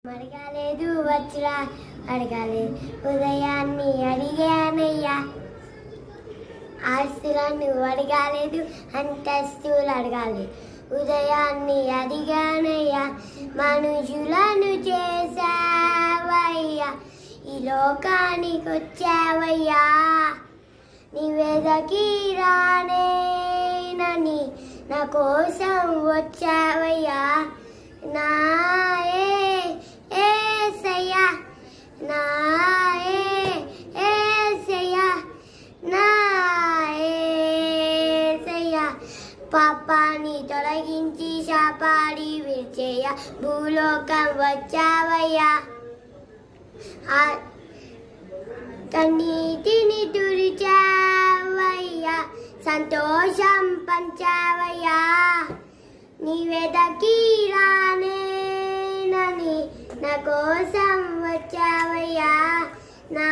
అడగాలేదు వచ్చరా అడగాలేదు ఉదయాన్ని అడిగానయ్యా. ఆస్తులను అడగాలేదు, అంతస్తులు అడగాలేదు, ఉదయాన్ని అడిగానయ్యా. మనుషులను చేసావయ్యా, ఈ లోకానికి వచ్చావయ్యా. నివేదకి రానేనని నా కోసం వచ్చావయ్యా. నా ఏసయ్యా, నా ఏసయ్యా, నా ఏసయ్యా. పాపాన్ని తొలగించి శాపాడి విడిచేయ భూలోకం వచ్చావయ్యా. కన్నీటిని తుడిచావయ్యా, సంతోషం పంచావయ్యా. నివేదకి రానేనని నా కోసం వచ్చావయ్యా. నా